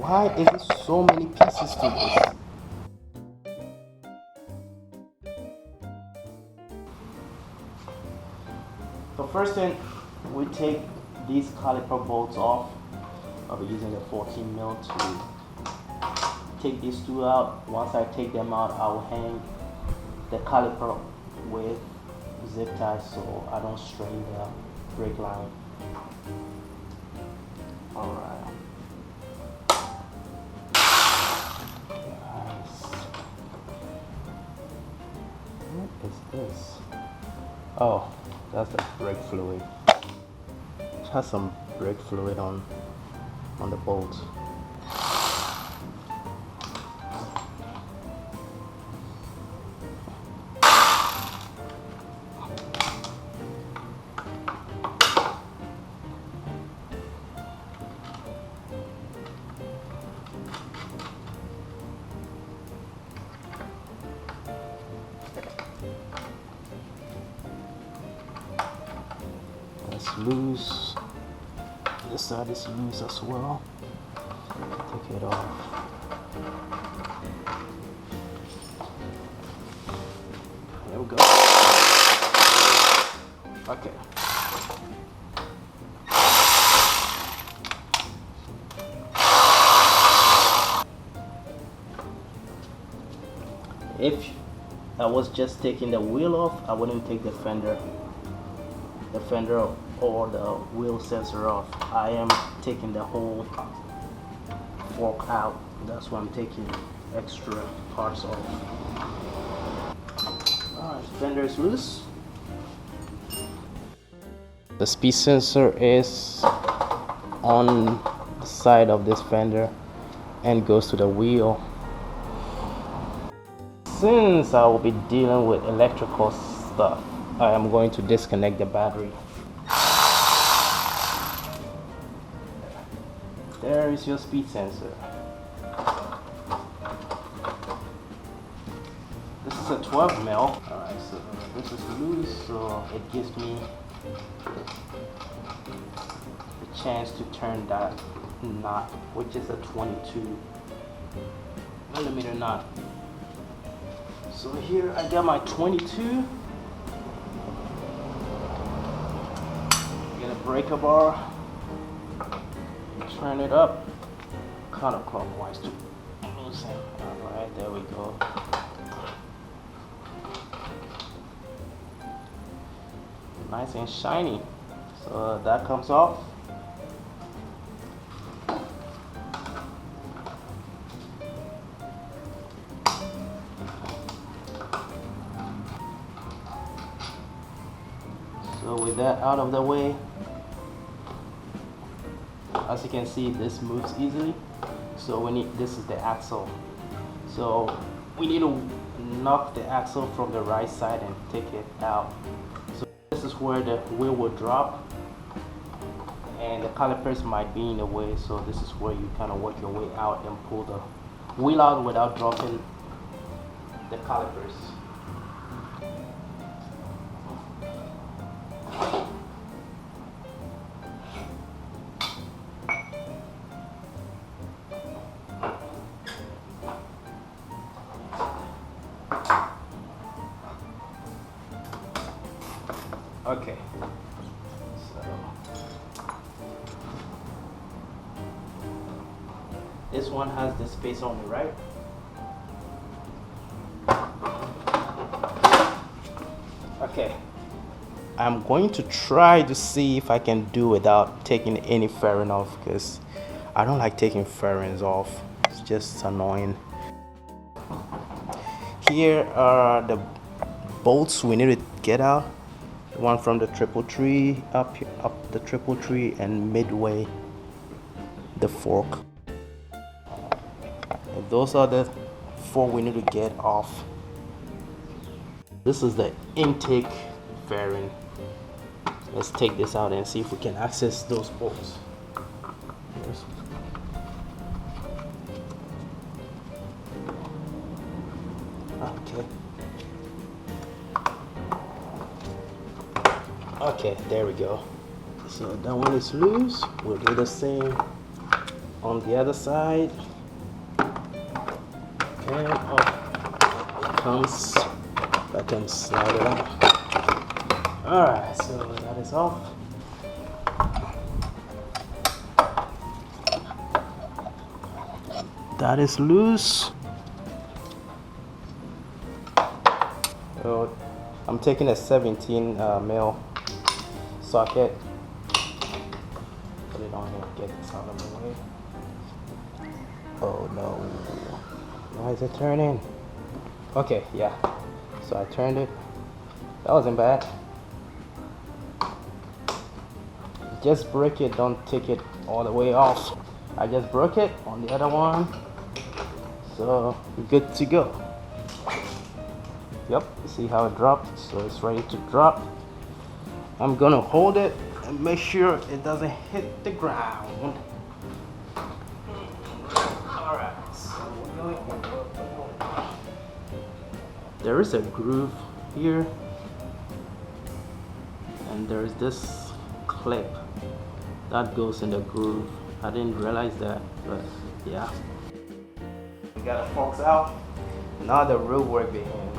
Why is there so many pieces to this? So first thing, we take these caliper bolts off. I'll be using a 14 mil to take these two out. Once I take them out, I will hang the caliper with zip ties so I don't strain the brake line. Alright. Nice. What is this? Oh, that's the brake fluid. It has some brake fluid on the bolt. It's loose. This side is loose as well. Take it off. There we go. Okay. If I was just taking the wheel off, I wouldn't take the fender or the wheel sensor off. I am taking the whole fork out. That's why I'm taking extra parts off. Alright, fender is loose. The speed sensor is on the side of this fender and goes to the wheel. Since I will be dealing with electrical stuff, I am going to disconnect the battery. There is your speed sensor. This is a 12 mil. Alright, so this is loose, so it gives me the chance to turn that knot, which is a 22 millimeter knot. So here I got my 22. Get a breaker bar. Turn it up counterclockwise to loosen. Alright, there we go. Nice and shiny. So that comes off. So with that out of the way, as you can see, this moves easily. So this is the axle. So we need to knock the axle from the right side and take it out. So this is where the wheel will drop and the calipers might be in the way. So this is where you kind of work your way out and pull the wheel out without dropping the calipers. Okay, so this one has the space on the right. Okay, I'm going to try to see if I can do without taking any fairing off, because I don't like taking fairings off. It's just annoying. Here are the bolts we need to get out. One from the triple tree, up the triple tree, and midway the fork. And those are the four we need to get off. This is the intake fairing. Let's take this out and see if we can access those bolts. Okay. Okay, there we go. So that one is loose. We'll do the same on the other side, and off it comes. I can slide it out. Alright, so that is off. That is loose. So I'm taking a 17 mil socket. Put it on here, get this out of the way. Oh no. Why is it turning? Okay, yeah. So I turned it. That wasn't bad. Just break it, don't take it all the way off. I just broke it on the other one. So good to go. Yep, see how it dropped? So it's ready to drop. I'm gonna hold it and make sure it doesn't hit the ground. Alright, so we're going to... There is a groove here, and there's this clip that goes in the groove. I didn't realize that, but yeah. We got the forks out. Now the real work begins.